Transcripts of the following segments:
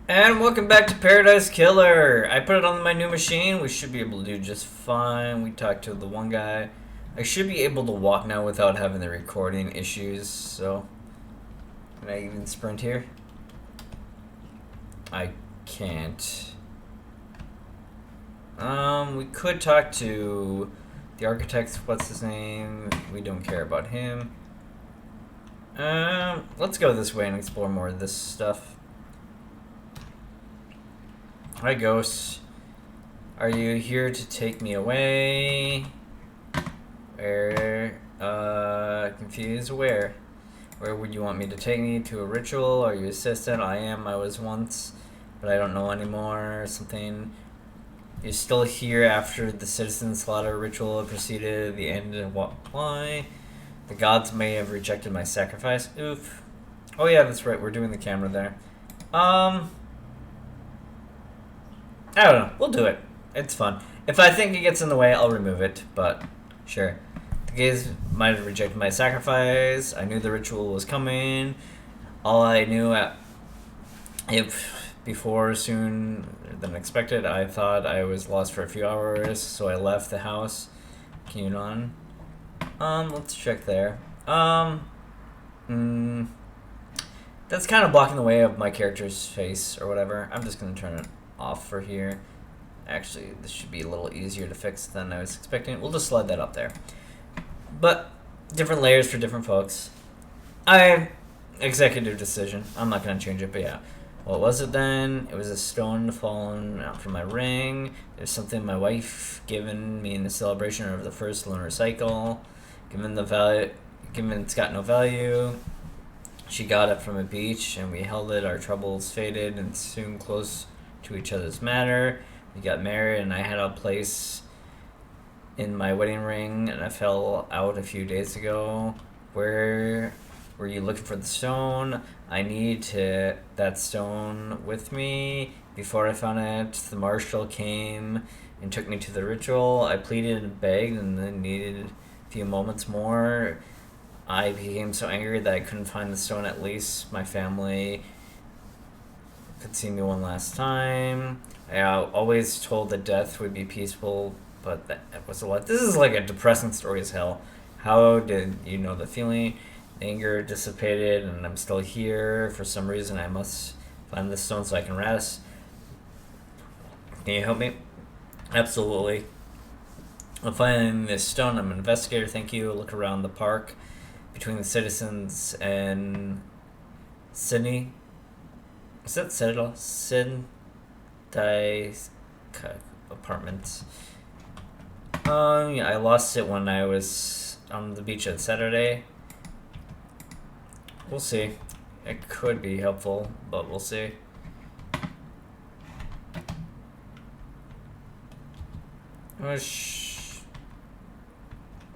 And welcome back to Paradise Killer. I put it on my new machine. We should be able to do just fine. We talked to the one guy. I should be able to walk now without having the recording issues. So, can I even sprint here? I can't. We could talk to the architect. What's his name? We don't care about him. Let's go this way and explore more of this stuff. Hi, Ghost. Are you here to take me away? Where? Confused. Where? Where would you want me to take me? To a ritual? Are you assistant? I was once, but I don't know anymore. Something. You're still here after the citizen slaughter ritual proceeded. The end of what? Why? The gods may have rejected my sacrifice. Oof. Oh yeah, that's right. We're doing the camera there. I don't know. We'll do it. It's fun. If I think it gets in the way, I'll remove it. But sure. The gays might have rejected my sacrifice. I knew the ritual was coming. All I knew if before soon than expected, I thought I was lost for a few hours, so I left the house. Continue on. Let's check there. That's kind of blocking the way of my character's face or whatever. I'm just gonna turn it off for here. Actually, this should be a little easier to fix than I was expecting. We'll just slide that up there. But different layers for different folks. Executive decision. I'm not gonna change it, but yeah. What was it then? It was a stone fallen out from my ring. There's something my wife given me in the celebration of the first lunar cycle. Given it's got no value. She got it from a beach, and we held it. Our troubles faded, and soon close to each other's matter. We got married, and I had a place in my wedding ring, and I fell out a few days ago. Where were you looking for the stone? I need that stone with me. Before I found it, the marshal came and took me to the ritual. I pleaded and begged, and then needed a few moments more. I became so angry that I couldn't find the stone. At least my family could see me one last time. I always told that death would be peaceful, but that was a lot. This is like a depressing story as hell. How did you know the feeling? Anger dissipated, and I'm still here. For some reason, I must find the stone so I can rest. Can you help me? Absolutely. I'm finding this stone. I'm an investigator. Thank you. Look around the park between the citizens and Sydney. Is that Citadel? Sydney apartments. Yeah, I lost it when I was on the beach on Saturday. We'll see. It could be helpful, but we'll see.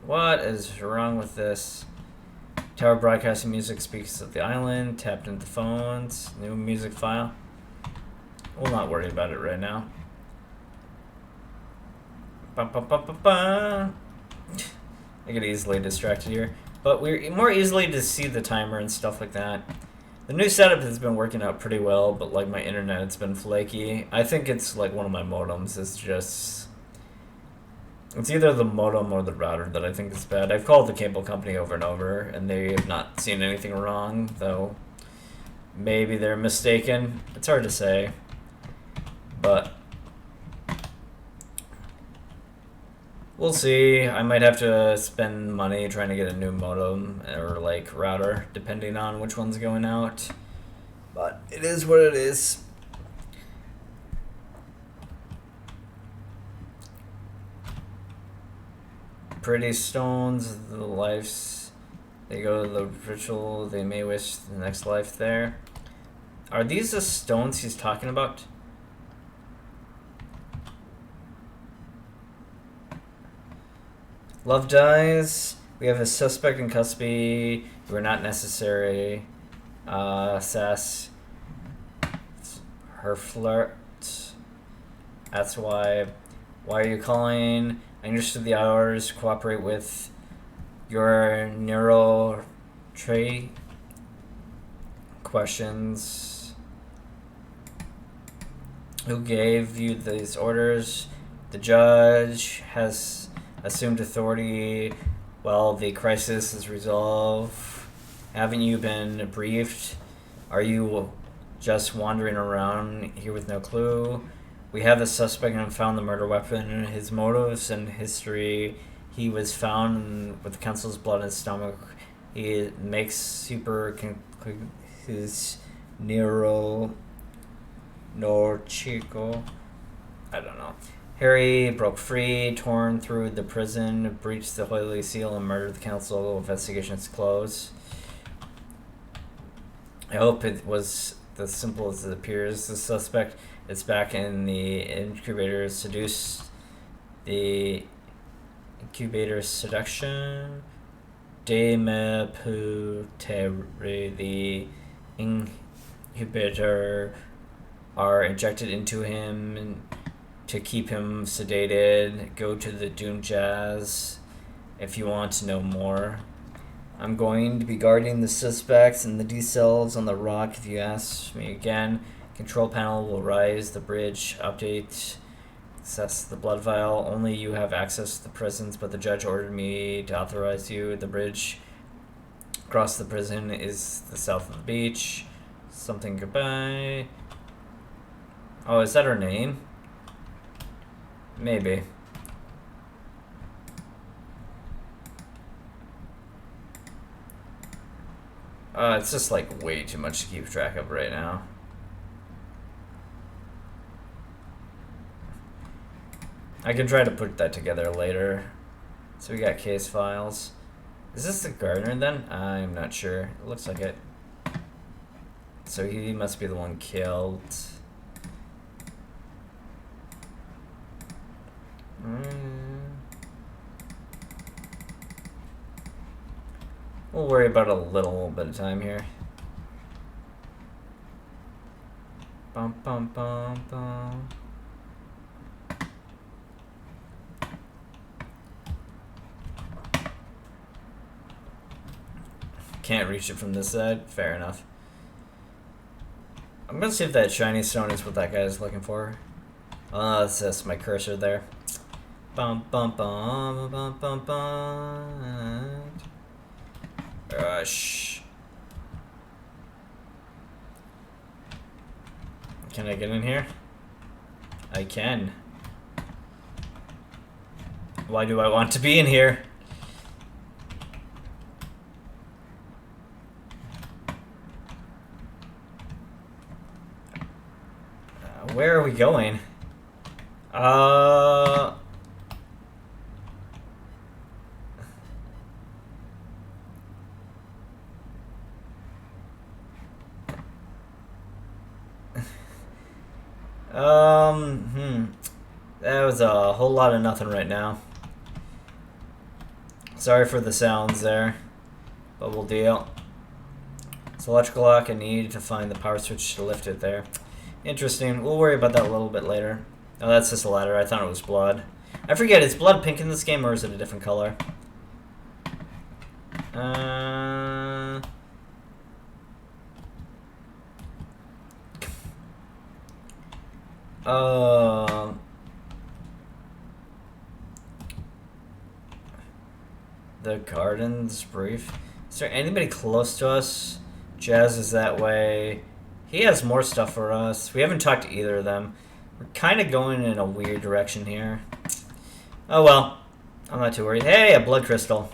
What is wrong with this? Tower broadcasting music speaks of the island. Tapped into phones. New music file. We'll not worry about it right now. I get easily distracted here. But we're more easily to see the timer and stuff like that. The new setup has been working out pretty well, but like my internet, it's been flaky. I think it's like one of my modems is just... It's either the modem or the router that I think is bad. I've called the cable company over and over, and they have not seen anything wrong, though maybe they're mistaken. It's hard to say. But we'll see. I might have to spend money trying to get a new modem or like router, depending on which one's going out. But it is what it is. Pretty stones, the lives. They go to the ritual. They may wish the next life there. Are these the stones he's talking about? Love dies. We have a suspect in custody. We're not necessary. Sass. Her flirt. That's why. Why are you calling? I understood the hours. Cooperate with your neural trait questions. Who gave you these orders? The judge has assumed authority while the crisis is resolved. Haven't you been briefed? Are you just wandering around here with no clue? We have the suspect and found the murder weapon. His motives and history. He was found with the council's blood in his stomach. He makes super his Nero Norchico. I don't know. Harry broke free, torn through the prison, breached the Holy Seal, and murdered the council. Investigation is closed. I hope it was as simple as it appears. The suspect is back in the incubator. Seduced the incubator seduction. De me putere. The incubator are injected into him to keep him sedated. Go to the Doom Jazz if you want to know more. I'm going to be guarding the suspects and the D-cells on the rock if you ask me again. Control panel will rise. The bridge update. Access the blood vial. Only you have access to the prisons, but the judge ordered me to authorize you. The bridge across the prison is the south of the beach. Something goodbye. Oh, is that her name? Maybe. It's just like way too much to keep track of right now. I can try to put that together later. So we got case files. Is this the gardener then? I'm not sure. It looks like it. So he must be the one killed. We'll worry about a little bit of time here. Bum bum bum bum. Can't reach it from this side. Fair enough. I'm gonna see if that shiny stone is what that guy is looking for. Oh, that's just my cursor there. Bum bum bum bum bum bum. Gosh. Can I get in here? I can. Why do I want to be in here? Where are we going? That was a whole lot of nothing right now. Sorry for the sounds there, but we'll deal. It's electrical lock. I need to find the power switch to lift it there. Interesting. We'll worry about that a little bit later. Oh, that's just a ladder. I thought it was blood. I forget, is blood pink in this game or is it a different color? The garden's brief. Is there anybody close to us? Jazz is that way. He has more stuff for us. We haven't talked to either of them. We're kind of going in a weird direction here. Oh well. I'm not too worried. Hey, a blood crystal.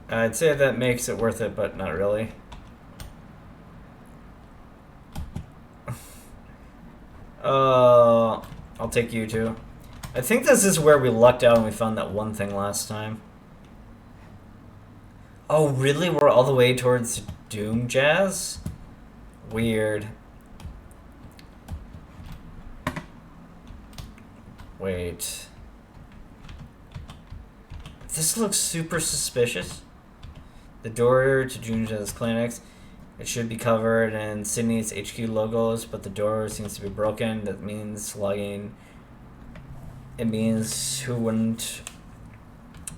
I'd say that makes it worth it, but not really. I'll take you too. I think this is where we lucked out and we found that one thing last time. Oh, really? We're all the way towards Doom Jazz? Weird. Wait. This looks super suspicious. The door to Doom Jazz Clinics. It should be covered in Sydney's HQ logos, but the door seems to be broken. That means logging. It means who wouldn't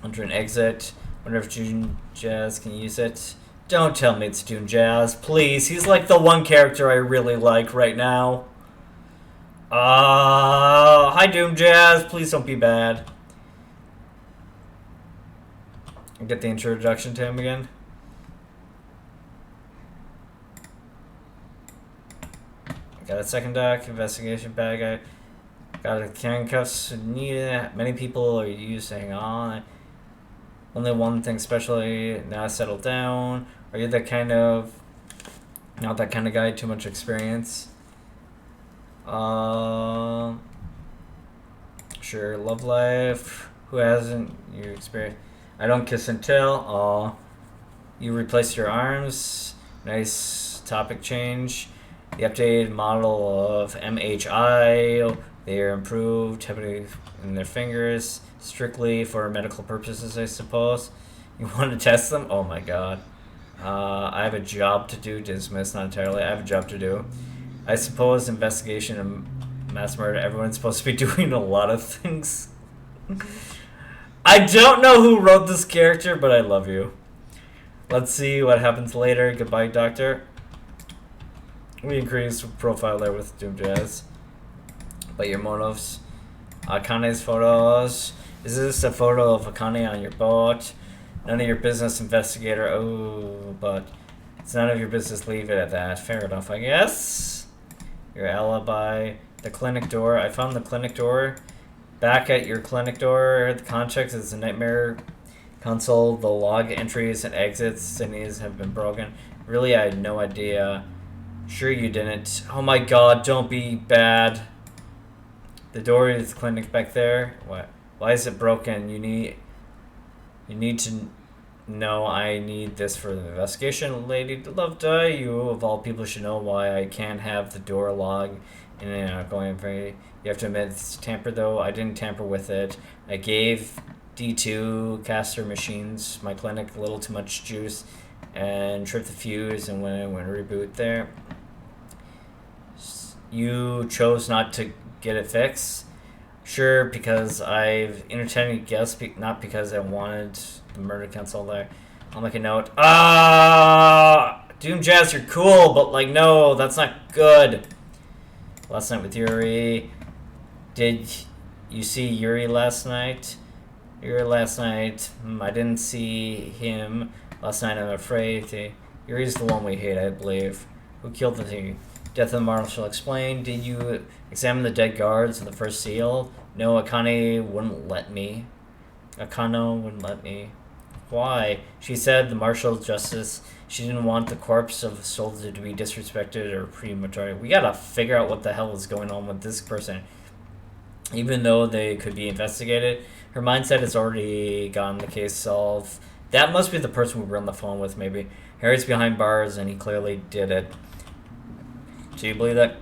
enter and exit. Wonder if Doom Jazz can use it. Don't tell me it's Doom Jazz, please. He's like the one character I really like right now. Hi Doom Jazz, please don't be bad. Get the introduction to him again. Got a second doc, investigation bad guy. Got a handcuffs, need it. Many people are used to hang on. Only one thing specially, now settle down. Are you that kind of, not that kind of guy, too much experience? Sure, love life. Who hasn't you experienced? I don't kiss and tell. Aw. You replaced your arms. Nice topic change. The updated model of MHI. They are improved, heavily in their fingers, strictly for medical purposes, I suppose. You want to test them? Oh my god. I have a job to do. Dismiss, not entirely. I have a job to do. I suppose investigation and mass murder. Everyone's supposed to be doing a lot of things. I don't know who wrote this character, but I love you. Let's see what happens later. Goodbye, Doctor. We increase profile there with Doom Jazz. But your motives. Akane's photos. Is this a photo of Akane on your boat? None of your business, investigator. Oh, but it's none of your business. Leave it at that. Fair enough, I guess. Your alibi. The clinic door. I found the clinic door. Back at your clinic door. The context is a nightmare console. The log entries and exits. Sydney's have been broken. Really, I had no idea. Sure you didn't. Oh my god, don't be bad. The door is the clinic back there. What? Why is it broken? You need to know I need this for the investigation, Lady Lovejoy. You of all people should know why I can't have the door log in and out going very. You have to admit it's tampered though. I didn't tamper with it. I gave D2 caster machines my clinic a little too much juice and tripped the fuse, and when I went to reboot there, you chose not to get it fixed. Sure, because I've entertained a guess, not because I wanted the murder console there. I'll make a note. Doom Jazz, you're cool, but like, no, that's not good. Last night with Yuri. Did you see Yuri last night? Yuri last night. I didn't see him last night, I'm afraid. Yuri's the one we hate, I believe. Who killed the thing? Death of the Marshal explained. Did you examine the dead guards of the first seal? No, Akane wouldn't let me. Akano wouldn't let me. Why? She said the Marshal's justice. She didn't want the corpse of a soldier to be disrespected or premature. We gotta figure out what the hell is going on with this person. Even though they could be investigated, her mindset has already gotten the case solved. That must be the person we were on the phone with, maybe. Harry's behind bars, and he clearly did it. Do you believe that?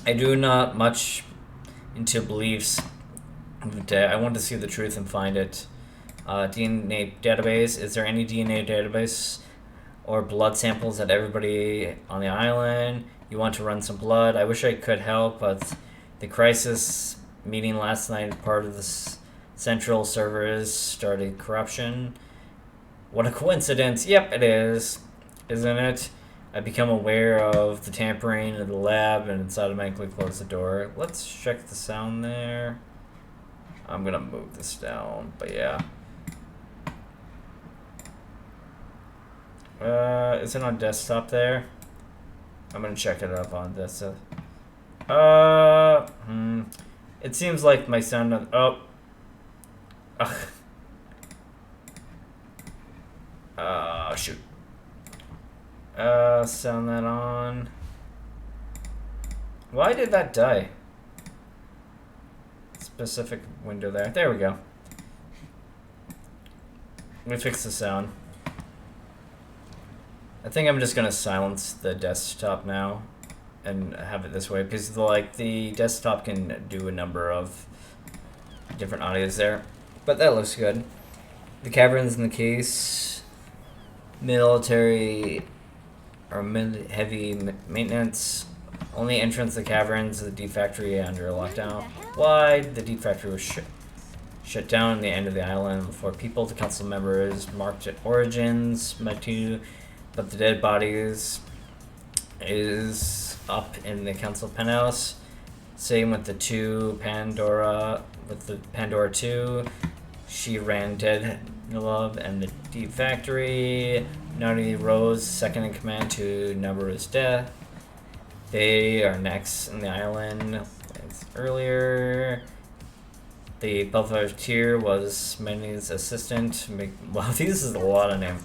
I do not much into beliefs. I want to see the truth and find it. DNA database. Is there any DNA database or blood samples at everybody on the island? You want to run some blood? I wish I could help, but the crisis meeting last night, part of the central servers, started corruption. What a coincidence. Yep, it is. Isn't it? I become aware of the tampering in the lab and it's automatically closed the door. Let's check the sound there. I'm gonna move this down, but yeah. Is it on desktop there? I'm gonna check it up on this. It seems like my sound on, oh. Shoot. Sound that on. Why did that die? Specific window there. There we go. Let me fix the sound. I think I'm just gonna silence the desktop now and have it this way because the desktop can do a number of different audios there. But that looks good. The caverns in the case. Military or heavy maintenance. Only entrance to the caverns, the deep factory under lockdown. Why? The deep factory was shut down at the end of the island before people. The council members marked at origins. Matu but the dead bodies is up in the council penthouse. Same with the Pandora 2. She ran Dead Love and the Deep Factory. Nani rose second in command to Nabaru's death. They are next in the island. As earlier, the Bellflower Tier was Manny's assistant. Wow, this is a lot of names.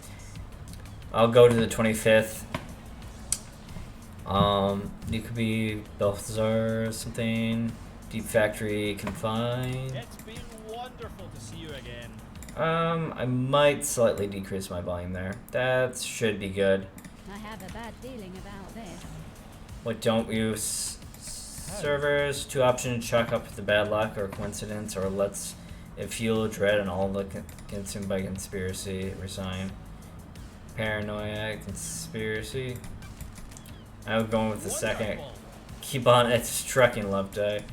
I'll go to the 25th. You could be Balthazar or something. Deep Factory Confined. It's been wonderful to see you again. I might slightly decrease my volume there. That should be good. I have a bad feeling about this. What don't use servers? 2 options: chalk up the bad luck or coincidence, or let's it fuel dread and all look consumed by conspiracy. Resign. Paranoia, conspiracy. I'm going with the second. Keep on it's trucking love day.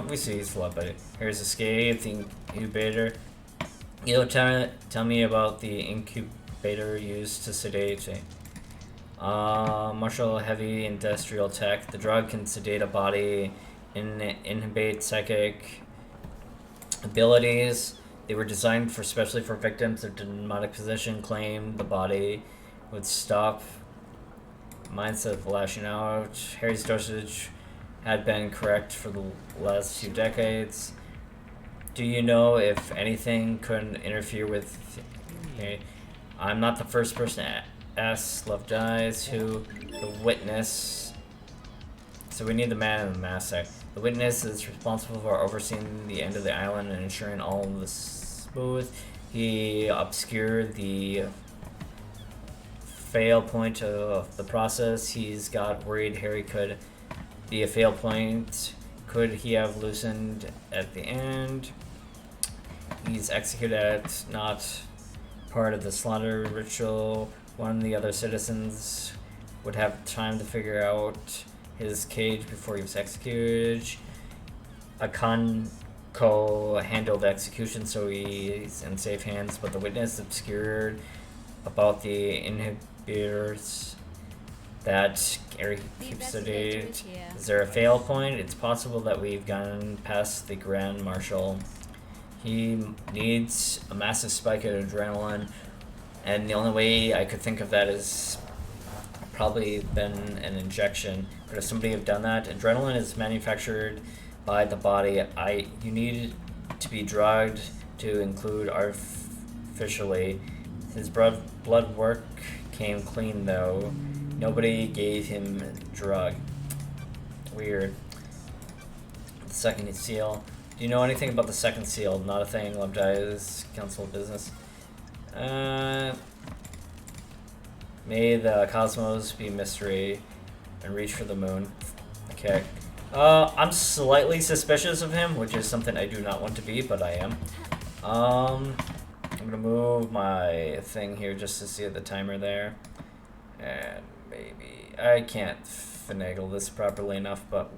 We see it's love buddy. Here's escape, the incubator. Tell me about the incubator used to sedate. Martial heavy industrial tech. The drug can sedate a body, inhibit psychic abilities. They were designed especially for victims of demonic possession. Claimed the body would stop mindset of lashing out. Harry's dosage had been correct for the last few decades. Do you know if anything could interfere with... Okay. I'm not the first person to ask Love Dies who the witness... So we need the man in the mask. The witness is responsible for overseeing the end of the island and ensuring all of this smooth. He obscured the fail point of the process. He's got worried Harry could be a fail point. Could he have loosened at the end? He's executed at not part of the slaughter ritual. One of the other citizens would have time to figure out his cage before he was executed. Akanko handled the execution, so he's in safe hands, but the witness obscured about the inhibitors that Gary keeps the date. Is there a fail point? It's possible that we've gone past the Grand Marshal. He needs a massive spike of adrenaline, and the only way I could think of that is probably been an injection. Could have somebody have done that? Adrenaline is manufactured by the body. You need to be drugged to include artificially. His blood work came clean though. Nobody gave him drug. Weird. The second seal. Do you know anything about the second seal? Not a thing. Love Dies. Council of Business. May the cosmos be mystery and reach for the moon. Okay. I'm slightly suspicious of him, which is something I do not want to be, but I am. I'm gonna move my thing here just to see the timer there. And maybe I can't finagle this properly enough, but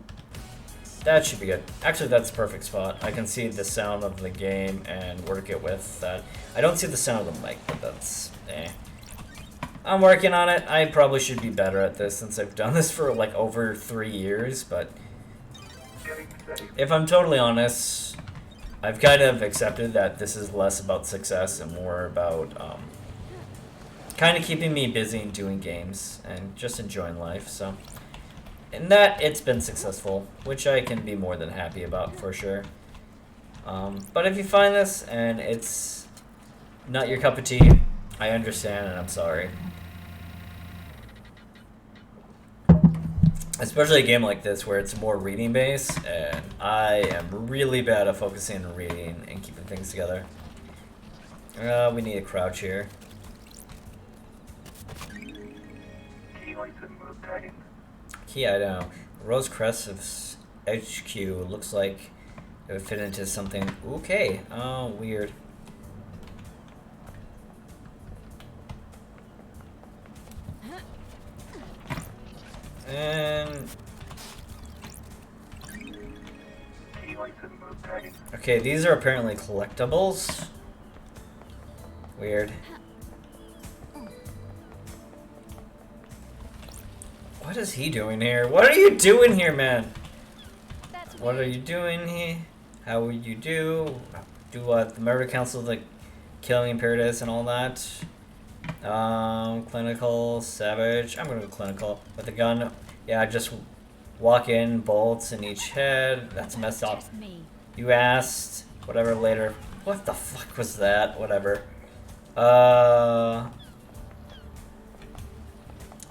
that should be good. Actually, that's a perfect spot. I can see the sound of the game and work it with that. I don't see the sound of the mic, but that's I'm working on it. I probably should be better at this since I've done this for like over 3 years, but if I'm totally honest, I've kind of accepted that this is less about success and more about kind of keeping me busy and doing games and just enjoying life. So in that, it's been successful, which I can be more than happy about for sure. But if you find this and it's not your cup of tea, I understand and I'm sorry. Especially a game like this where it's more reading based, and I am really bad at focusing on reading and keeping things together. We need a crouch here. Key item. Rose Crest of HQ looks like it would fit into something. Okay. Oh, weird. And okay, these are apparently collectibles. Weird. What is he doing here? What are you doing here, man? That's What are weird. you doing here? How would you do? Do what? The murder council, like killing in paradise and all that. Clinical, savage. I'm gonna go clinical with a gun. Yeah, just walk in, bolts in each head. That's messed up. Just me. You asked. Whatever later. What the fuck was that? Whatever.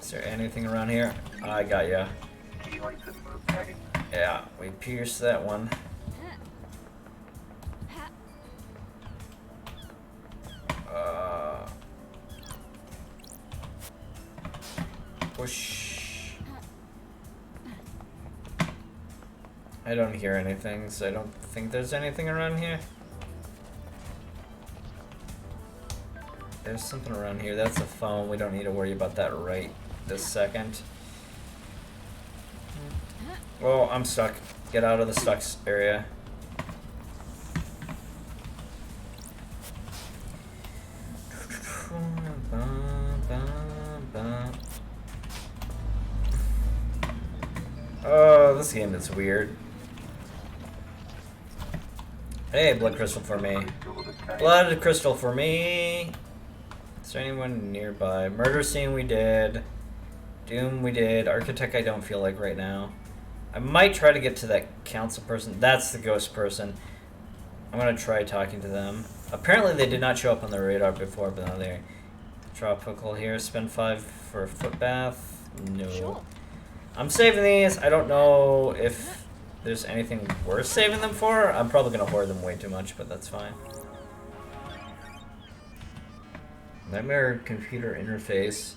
Is there anything around here? I got ya. Yeah, we pierced that one. Push. I don't hear anything, so I don't think there's anything around here. There's something around here. That's a phone. We don't need to worry about that right this second. Oh, I'm stuck. Get out of the stuck area. Oh, this game is weird. Hey, blood crystal for me. Blood crystal for me. Is there anyone nearby? Murder scene we did. Doom we did. Architect I don't feel like right now. I might try to get to that council person. That's the ghost person. I'm gonna try talking to them. Apparently they did not show up on the radar before, but now they're tropical here. Spend 5 for a foot bath. No. Sure. I'm saving these. I don't know if there's anything worth saving them for. I'm probably gonna hoard them way too much, but that's fine. Nightmare computer interface.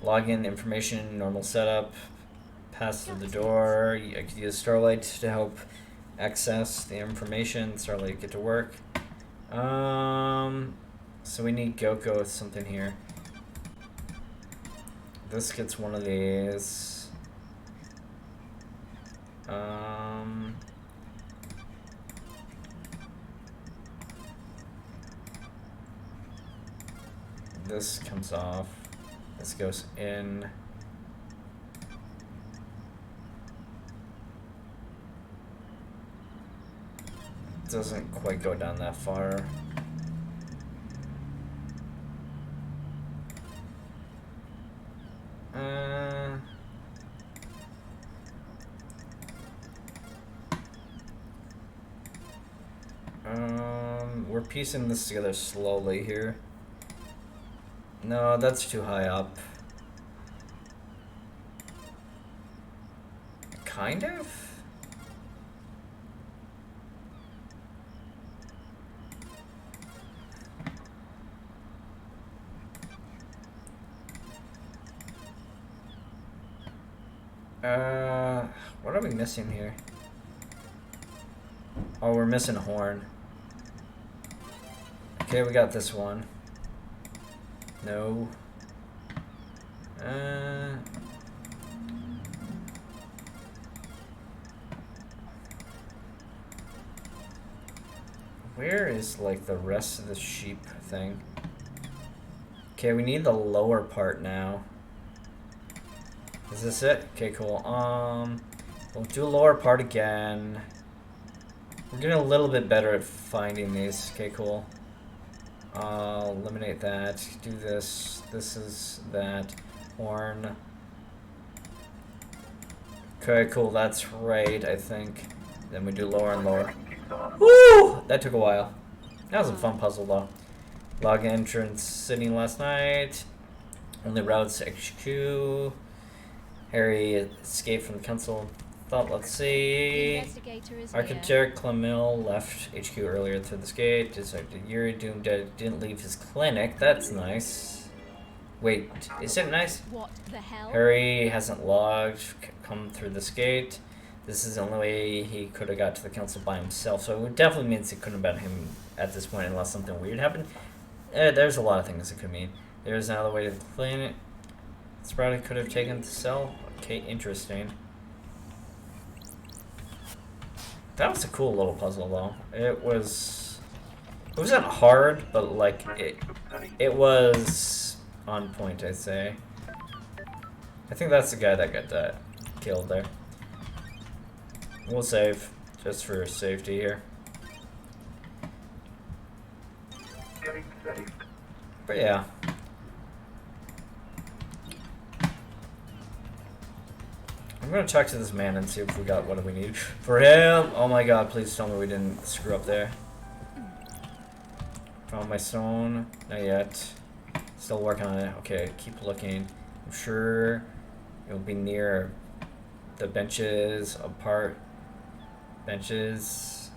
Login information, normal setup. Pass through the door. I could use Starlight to help access the information. Starlight get to work. So we need Goko with something here. This gets one of these. This comes off. This goes in. Doesn't quite go down that far. We're piecing this together slowly here. No, that's too high up. Kind of? What are we missing here? Oh, we're missing a horn. Okay, we got this one. No. Where is like the rest of the sheep thing? Okay, we need the lower part now. Is this it? Okay, cool. We'll do a lower part again. We're getting a little bit better at finding these. Okay, cool. I'll eliminate that. Do this. This is that. Horn. Okay, cool. That's right, I think. Then we do lower and lower. Woo! That took a while. That was a fun puzzle, though. Log entrance sitting last night. Only routes to HQ. Harry escaped from the council. Thought, let's see. Investigator is Architect Clemil left HQ earlier through this gate. Detective Yuri Doom dead didn't leave his clinic. That's nice. Wait, is it nice? What the hell? Harry hasn't logged, come through this gate. This is the only way he could have got to the council by himself. So it definitely means it couldn't have been him at this point unless something weird happened. There's a lot of things it could mean. There's another way to the clinic. Sprouty could have taken the cell. Okay, interesting. That was a cool little puzzle, though. It wasn't hard, but like it was on point, I'd say. I think that's the guy that got killed there. We'll save, just for safety here. But yeah. I'm gonna talk to this man and see if we got what we need for him. Oh my god, please tell me we didn't screw up there. Found my stone. Not yet. Still working on it. Okay, keep looking. I'm sure it'll be near the benches apart. Benches.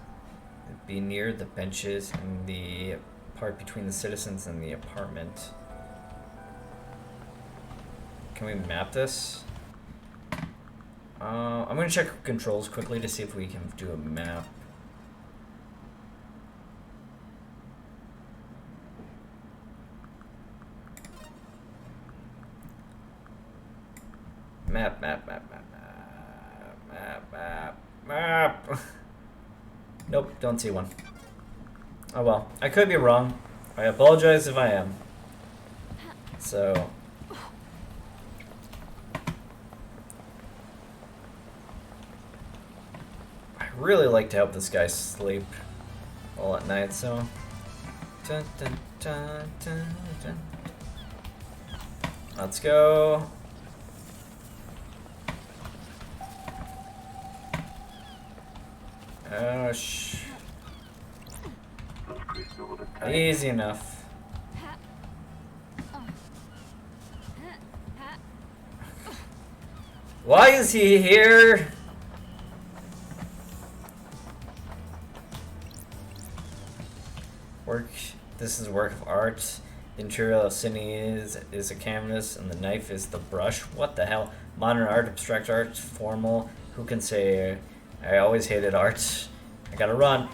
It'd be near the benches in the part between the citizens and the apartment. Can we map this? I'm gonna check controls quickly to see if we can do a map. Map. Nope, don't see one. Oh well, I could be wrong. I apologize if I am. So. I really like to help this guy sleep all at night, so. Dun, dun, dun, dun, dun. Let's go. Oh, easy enough. Why is he here? This is work of art. The interior of Sydney is a canvas, and the knife is the brush. What the hell? Modern art, abstract art, formal. Who can say? I always hated art. I gotta run.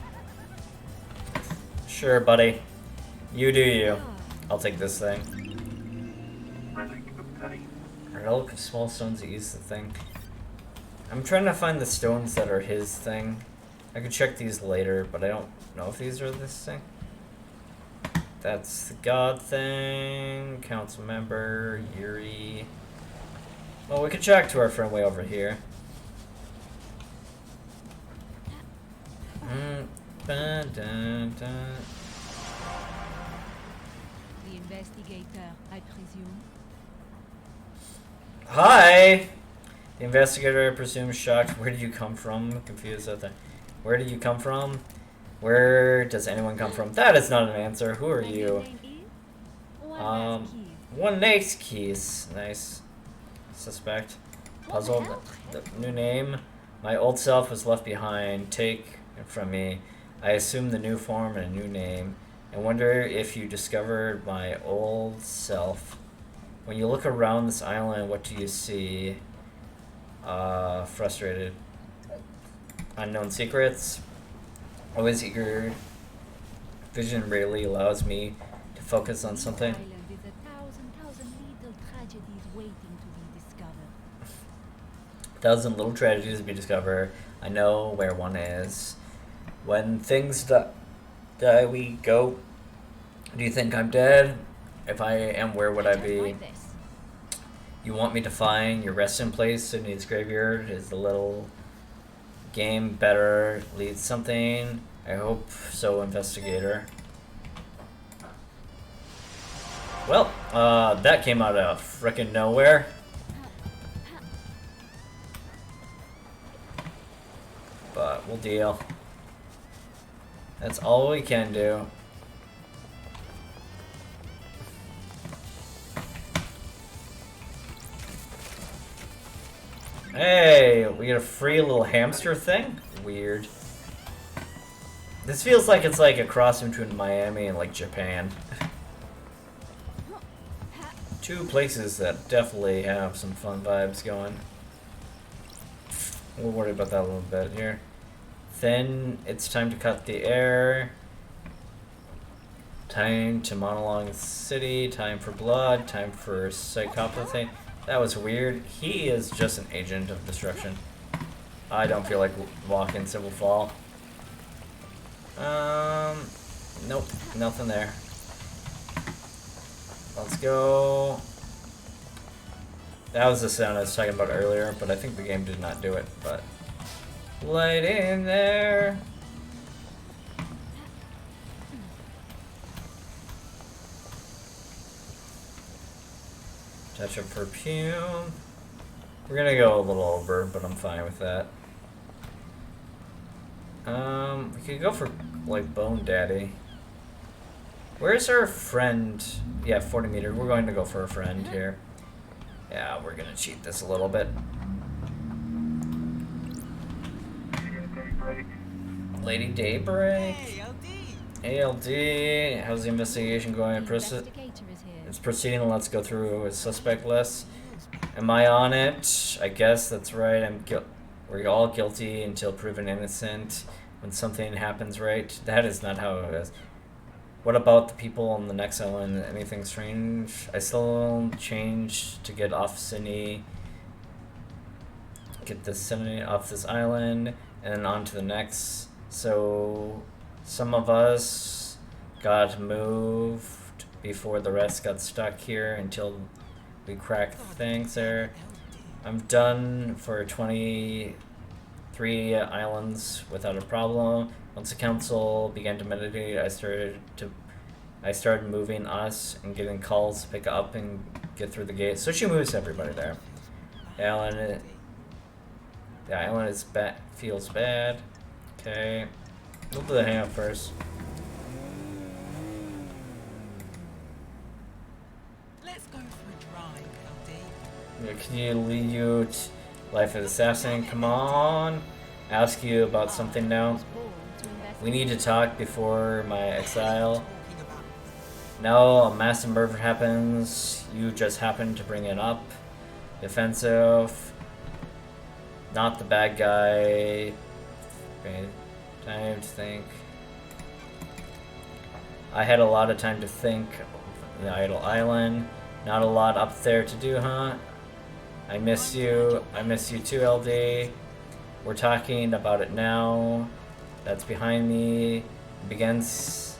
Sure, buddy. You do you. I'll take this thing. Relic of small stones that use the thing. I'm trying to find the stones that are his thing. I could check these later, but I don't know if these are this thing. That's the god thing. Council member, Yuri. Well, we could check to our friend way over here. The investigator, I presume. Hi! The investigator, I presume, shocked. Where do you come from? Confused at that. Where do you come from? Where does anyone come from? That is not an answer. Who are you? One Nate's keys. Nice. Suspect. Puzzled. The new name. My old self was left behind. Take it from me. I assume the new form and a new name. I wonder if you discovered my old self. When you look around this island, what do you see? Frustrated. Unknown secrets. Always eager. Vision rarely allows me to focus on something. This island is a thousand little tragedies waiting to be discovered. Thousand little tragedies to be discovered. I know where one is. When things die, we go. Do you think I'm dead? If I am, where would I be? You want me to find your resting place? Sydney's graveyard is the little game better leads something. I hope so, investigator. Well, that came out of frickin' nowhere. But we'll deal. That's all we can do. Hey, we get a free little hamster thing? Weird. This feels like it's like a cross between Miami and like Japan. Two places that definitely have some fun vibes going. We'll worry about that a little bit here. Then it's time to cut the air. Time to monologue city. Time for blood. Time for psychopathy. That was weird. He is just an agent of destruction. I don't feel like walking Civil Fall. Nope, nothing there. Let's go. That was the sound I was talking about earlier, but I think the game did not do it. But light in there. Touch of perfume. We're gonna go a little over, but I'm fine with that. We could go for like Bone Daddy. Where's our friend? Yeah, 40 meter. We're going to go for a friend here. Yeah, we're gonna cheat this a little bit. Lady Daybreak. Hey, LD. ALD. How's the investigation going? Investigator is here. It's proceeding. Let's go through a suspect list. Am I on it? I guess that's right. We're all guilty until proven innocent. When something happens, right? That is not how it is. What about the people on the next island? Anything strange? I still change to get off Sydney. Get the Sydney off this island and then on to the next. So some of us got moved before the rest got stuck here until we cracked things there. I'm done for 23 islands without a problem. Once the council began to meditate, I started moving us and getting calls to pick up and get through the gate. So she moves everybody there. The island is feels bad. Okay, we'll do the hangout first. Let's go for a drive, LD. Can you lead you to life as assassin? Come on. Ask you about something now. We need to talk before my exile. No, a massive murder happens. You just happen to bring it up. Defensive. Not the bad guy. Okay, time to think. I had a lot of time to think. The Idle Island. Not a lot up there to do, huh? I miss you. I miss you too, LD. We're talking about it now. That's behind me. It begins.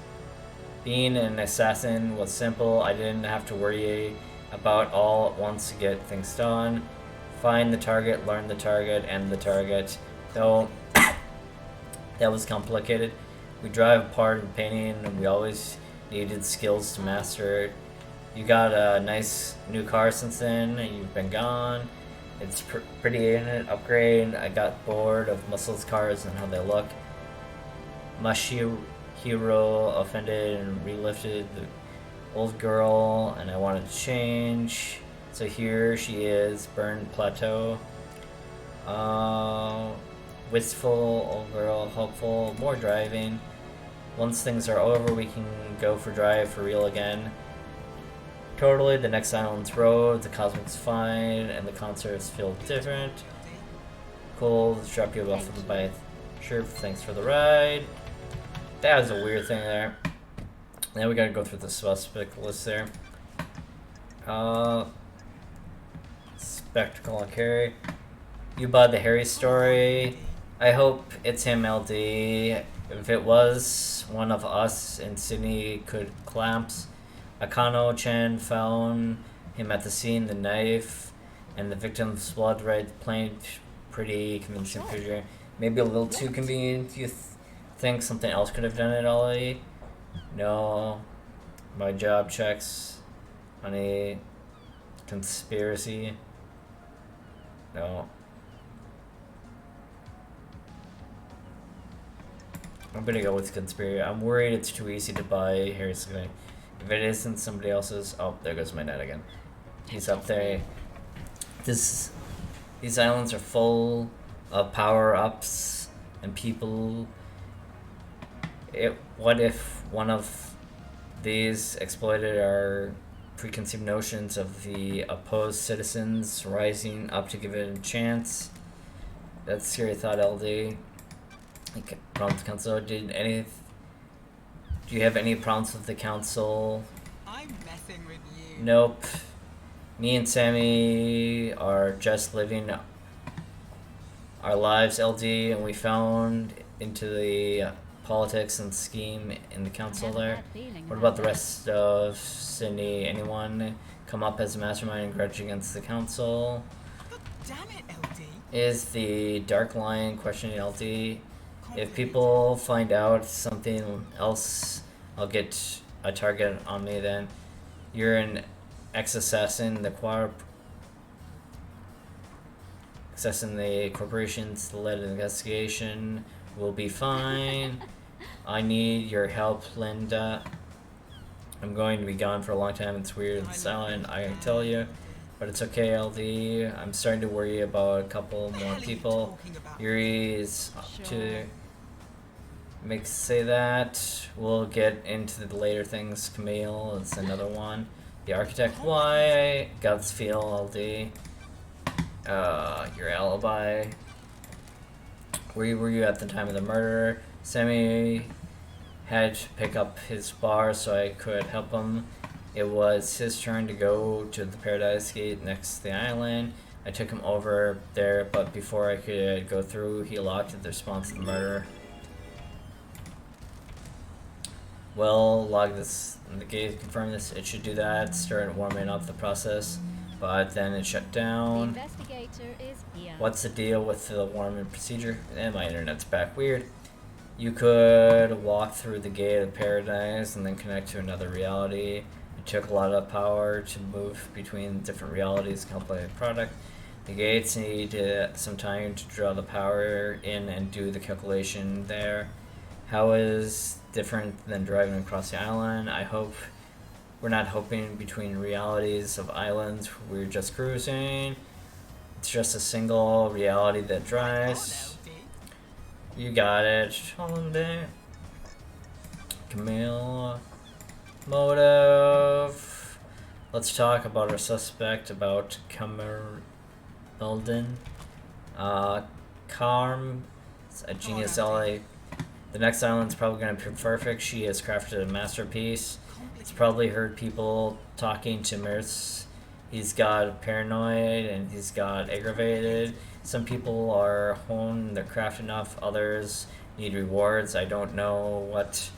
Being an assassin was simple. I didn't have to worry about all at once to get things done. Find the target, learn the target, end the target. Though that was complicated. We drive apart in painting and we always needed skills to master it. You got a nice new car since then and you've been gone. It's pretty in it. Upgrade. I got bored of Muscle's cars and how they look. Hero offended and relifted the old girl and I wanted to change. So here she is, Burned Plateau. Wistful, old girl, hopeful, more driving. Once things are over, we can go for drive for real again. Totally, the next island's road, the cosmic's fine, and the concerts feel different. Cool, drop you off by sure, thanks for the ride. That was a weird thing there. Now we gotta go through the suspect list there. Spectacle and Carry. You bought the Harry story. I hope it's him, LD. If it was one of us in Sydney, could clamps. Akano Chen found him at the scene, the knife, and the victim's blood red plain, pretty convincing picture. Maybe a little too convenient. You think something else could have done it, Ollie? No. My job checks. Honey. Conspiracy. No. I'm gonna go with conspiracy. I'm worried it's too easy to buy Harry's Sky. If it isn't somebody else's, oh, there goes my net again. He's up there. These islands are full of power-ups and people. What if one of these exploited our preconceived notions of the opposed citizens rising up to give it a chance? That's a scary thought, LD. Problems council. Do you have any problems with the council? I'm messing with you. Nope. Me and Sammy are just living our lives, LD, and we found into the politics and scheme in the council there. What about the rest of Sydney? Anyone come up as a mastermind and grudge against the council. God damn it, LD. Is the Dark Lion questioning LD? If people find out something else, I'll get a target on me then. You're an ex-assassin, the accessing the corporation's led investigation will be fine. I need your help, Linda. I'm going to be gone for a long time. It's weird and silent, I can tell you. But it's okay, LD. I'm starting to worry about a couple more people. Yuri is up to say that. We'll get into the later things. Camille is another one. The architect, why? Guts feel, LD. Your alibi. Where were you at the time of the murder? Sammy had to pick up his bar so I could help him. It was his turn to go to the Paradise Gate next to the island. I took him over there, but before I could go through, he locked the response to the murder. Well, log this in the gate, confirm this. It should do that. Start warming up the process, but then it shut down. The investigator is here. What's the deal with the warming procedure? My internet's back. Weird. You could walk through the gate of paradise and then connect to another reality. It took a lot of power to move between different realities and complete the product. The gates need some time to draw the power in and do the calculation there. How is different than driving across the island? I hope we're not hopping between realities of islands. We're just cruising. It's just a single reality that drives. You got it. Holiday. Camille. Motive. Let's talk about our suspect, about Melden. Carm. A genius LA. The next island's probably going to be perfect. She has crafted a masterpiece. He's probably heard people talking to Mertz. He's got paranoid and he's got aggravated. Some people are honed their craft enough. Others need rewards. I don't know what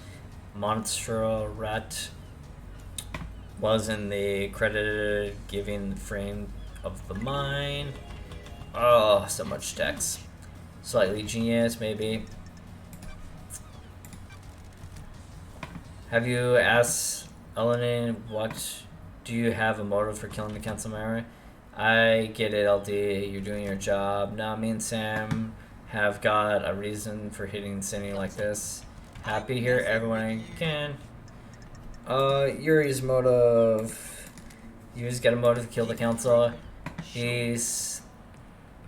Montserrat was in the credited giving frame of the mind. Oh, so much text. Slightly genius, maybe. Have you asked Eleanor what do you have a motive for killing the council member? I get it, LD. You're doing your job. Now me and Sam have got a reason for hitting Cindy like this. Happy here, everyone can. Yuri's motive. Yuri's got a motive to kill the council. He's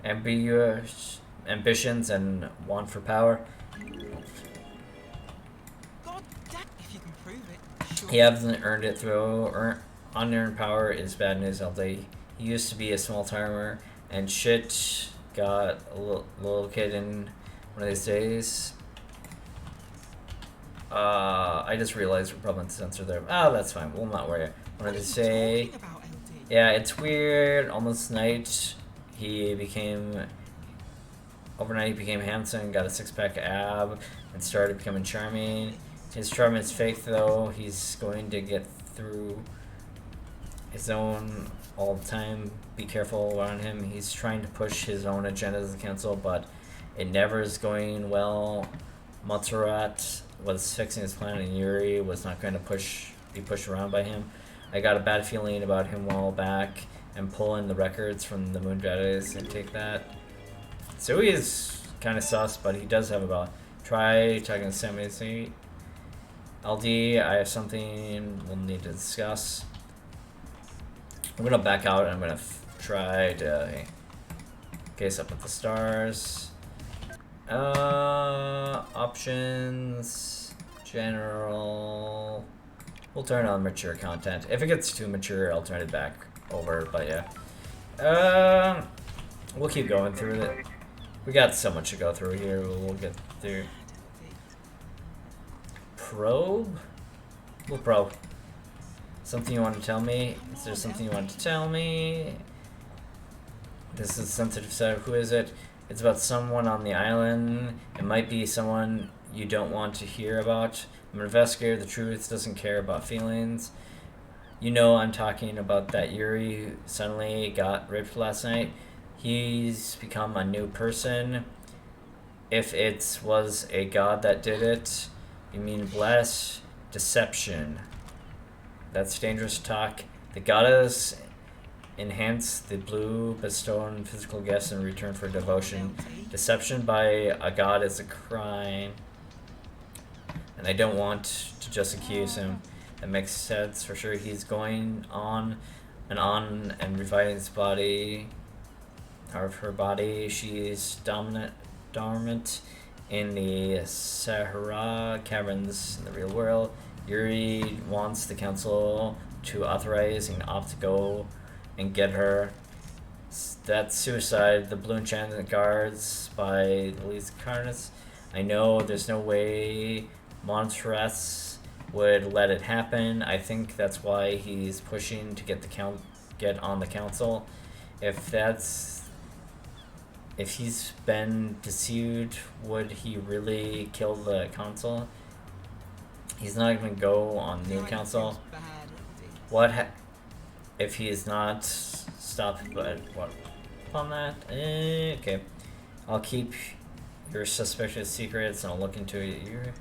ambiguous ambitions and want for power. God damn, if you can prove it. Sure. He hasn't earned it through unearned power is bad news, LD. He used to be a small timer and shit got a little kid in one of these days. I just realized we're probably censored there. Oh, that's fine. We'll not worry. Wanted to say, yeah, it's weird. Almost night, overnight he became handsome, got a six-pack ab, and started becoming charming. His charm is fake, though. He's going to get through his own all the time. Be careful around him. He's trying to push his own agenda as the council, but it never is going well. Montserrat was fixing his plan, and Yuri was not going to be pushed around by him. I got a bad feeling about him a while back, and pulling the records from the Moon Jedi's and take that. So he is kind of sus, but he does have about try talking to Sammy. LD, I have something we'll need to discuss. I'm gonna back out and I'm gonna try to case up with the stars. Options, general. We'll turn on mature content. If it gets too mature, I'll turn it back over. But yeah, we'll keep going through it. We got so much to go through here. We'll get through. Probe. We'll probe. Something you want to tell me? Is there something you want to tell me? This is sensitive stuff. Who is it? It's about someone on the island. It might be someone you don't want to hear about. I'm an investigator. The truth doesn't care about feelings. You know I'm talking about that Yuri who suddenly got ripped last night. He's become a new person. If it was a god that did it, you mean bless, deception. That's dangerous talk. The goddess enhance the blue, bestow on physical gifts in return for devotion. Deception by a god is a crime. And I don't want to just accuse him. That makes sense for sure. He's going on and reviving his body, or her body. She's dormant in the Sahara caverns in the real world. Yuri wants the council to authorize and opt to go and get her. That's suicide. The Blue Enchantment Guards by Elise Carnus. I know there's no way Montress would let it happen. I think that's why he's pushing to get get on the council. If he's been deceived, would he really kill the council? He's not even go on the new council. If he is not stopped? But what on that? Okay, I'll keep your suspicious secrets and I'll look into it.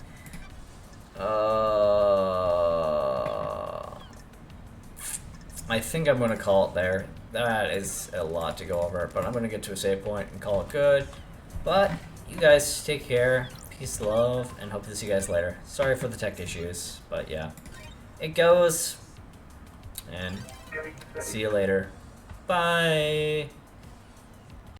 I think I'm gonna call it there. That is a lot to go over, but I'm gonna get to a save point and call it good. But you guys take care, peace, love, and hope to see you guys later. Sorry for the tech issues, but yeah, it goes. And see you later. Bye.